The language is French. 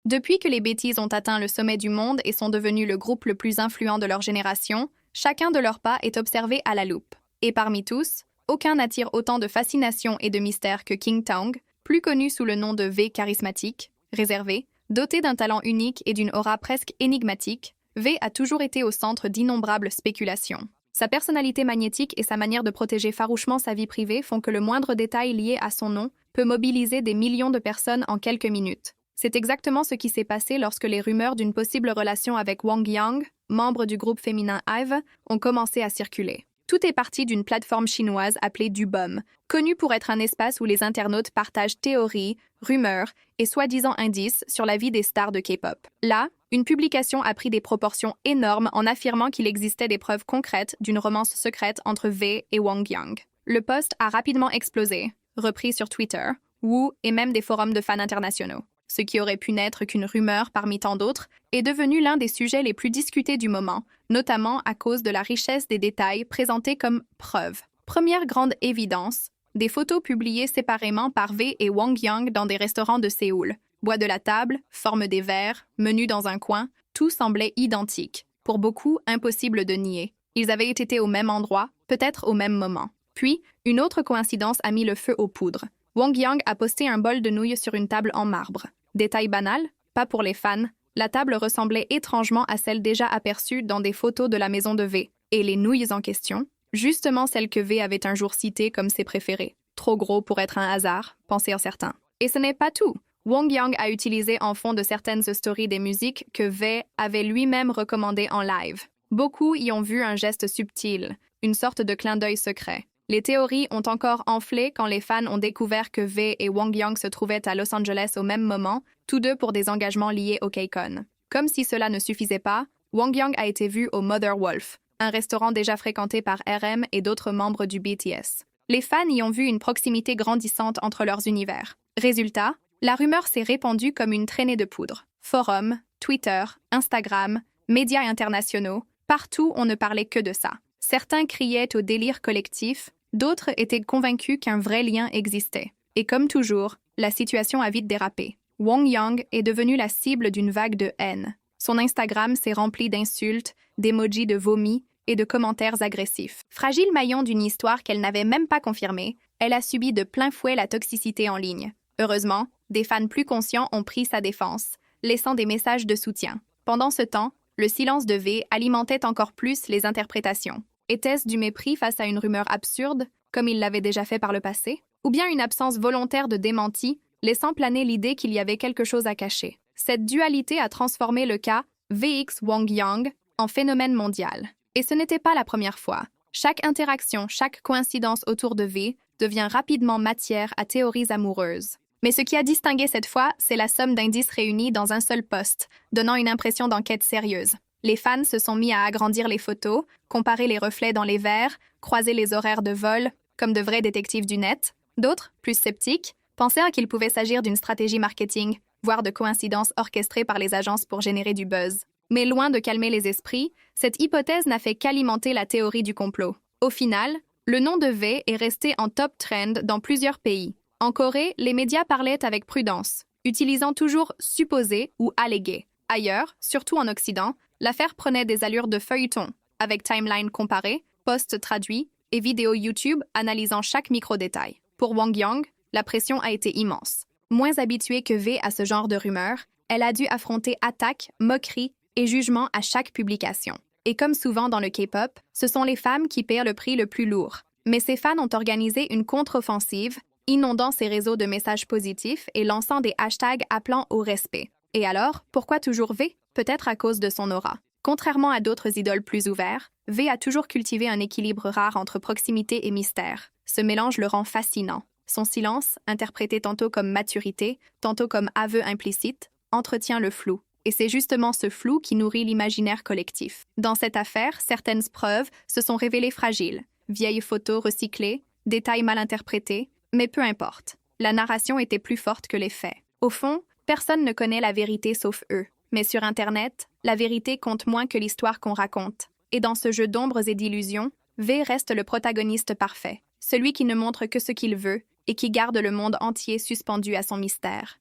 Depuis que les bêtises ont atteint le sommet du monde et sont devenus le groupe le plus influent de leur génération, chacun de leurs pas est observé à la loupe. Et parmi tous, aucun n'attire autant de fascination et de mystère que King Tong, plus connu sous le nom de V charismatique, réservé, doté d'un talent unique et d'une aura presque énigmatique. V a toujours été au centre d'innombrables spéculations. Sa personnalité magnétique et sa manière de protéger farouchement sa vie privée font que le moindre détail lié à son nom peut mobiliser des millions de personnes en quelques minutes. C'est exactement ce qui s'est passé lorsque les rumeurs d'une possible relation avec Wang Yang, membre du groupe féminin IVE, ont commencé à circuler. Tout est parti d'une plateforme chinoise appelée Dubom, connue pour être un espace où les internautes partagent théories, rumeurs et soi-disant indices sur la vie des stars de K-pop. Là, une publication a pris des proportions énormes en affirmant qu'il existait des preuves concrètes d'une romance secrète entre V et Wang Yang. Le post a rapidement explosé, repris sur Twitter, Woo et même des forums de fans internationaux. Ce qui aurait pu n'être qu'une rumeur parmi tant d'autres, est devenu l'un des sujets les plus discutés du moment, notamment à cause de la richesse des détails présentés comme preuves. Première grande évidence, des photos publiées séparément par V et Wang Yang dans des restaurants de Séoul. Bois de la table, forme des verres, menu dans un coin, tout semblait identique. Pour beaucoup, impossible de nier. Ils avaient été au même endroit, peut-être au même moment. Puis, une autre coïncidence a mis le feu aux poudres. Wang Yang a posté un bol de nouilles sur une table en marbre. Détail banal, pas pour les fans, la table ressemblait étrangement à celle déjà aperçue dans des photos de la maison de V. Et les nouilles en question, justement celles que V avait un jour citées comme ses préférées. Trop gros pour être un hasard, pensèrent certains. Et ce n'est pas tout. Wang Yang a utilisé en fond de certaines stories des musiques que V avait lui-même recommandées en live. Beaucoup y ont vu un geste subtil, une sorte de clin d'œil secret. Les théories ont encore enflé quand les fans ont découvert que V et Wang Yang se trouvaient à Los Angeles au même moment, tous deux pour des engagements liés au K-Con. Comme si cela ne suffisait pas, Wang Yang a été vu au Mother Wolf, un restaurant déjà fréquenté par RM et d'autres membres du BTS. Les fans y ont vu une proximité grandissante entre leurs univers. Résultat, la rumeur s'est répandue comme une traînée de poudre. Forums, Twitter, Instagram, médias internationaux, partout on ne parlait que de ça. Certains criaient au délire collectif, d'autres étaient convaincus qu'un vrai lien existait. Et comme toujours, la situation a vite dérapé. Wang Yang est devenu la cible d'une vague de haine. Son Instagram s'est rempli d'insultes, d'émojis de vomi et de commentaires agressifs. Fragile maillon d'une histoire qu'elle n'avait même pas confirmée, elle a subi de plein fouet la toxicité en ligne. Heureusement, des fans plus conscients ont pris sa défense, laissant des messages de soutien. Pendant ce temps, le silence de V alimentait encore plus les interprétations. Était-ce du mépris face à une rumeur absurde, comme il l'avait déjà fait par le passé? Ou bien une absence volontaire de démenti, laissant planer l'idée qu'il y avait quelque chose à cacher? Cette dualité a transformé le cas VX Wang Yang en phénomène mondial. Et ce n'était pas la première fois. Chaque interaction, chaque coïncidence autour de V devient rapidement matière à théories amoureuses. Mais ce qui a distingué cette fois, c'est la somme d'indices réunis dans un seul post, donnant une impression d'enquête sérieuse. Les fans se sont mis à agrandir les photos, comparer les reflets dans les verres, croiser les horaires de vol, comme de vrais détectives du net. D'autres, plus sceptiques, pensaient qu'il pouvait s'agir d'une stratégie marketing, voire de coïncidences orchestrées par les agences pour générer du buzz. Mais loin de calmer les esprits, cette hypothèse n'a fait qu'alimenter la théorie du complot. Au final, le nom de V est resté en top trend dans plusieurs pays. En Corée, les médias parlaient avec prudence, utilisant toujours « supposé » ou « allégué ». Ailleurs, surtout en Occident, l'affaire prenait des allures de feuilleton, avec timeline comparée, posts traduits et vidéos YouTube analysant chaque micro-détail. Pour Wang Yang, la pression a été immense. Moins habituée que V à ce genre de rumeurs, elle a dû affronter attaques, moqueries et jugements à chaque publication. Et comme souvent dans le K-pop, ce sont les femmes qui paient le prix le plus lourd. Mais ces fans ont organisé une contre-offensive, inondant ces réseaux de messages positifs et lançant des hashtags appelant au respect. Et alors, pourquoi toujours V? Peut-être à cause de son aura. Contrairement à d'autres idoles plus ouverts, V a toujours cultivé un équilibre rare entre proximité et mystère. Ce mélange le rend fascinant. Son silence, interprété tantôt comme maturité, tantôt comme aveu implicite, entretient le flou. Et c'est justement ce flou qui nourrit l'imaginaire collectif. Dans cette affaire, certaines preuves se sont révélées fragiles. Vieilles photos recyclées, détails mal interprétés, mais peu importe. La narration était plus forte que les faits. Au fond, personne ne connaît la vérité sauf eux. Mais sur Internet, la vérité compte moins que l'histoire qu'on raconte. Et dans ce jeu d'ombres et d'illusions, V reste le protagoniste parfait. Celui qui ne montre que ce qu'il veut et qui garde le monde entier suspendu à son mystère.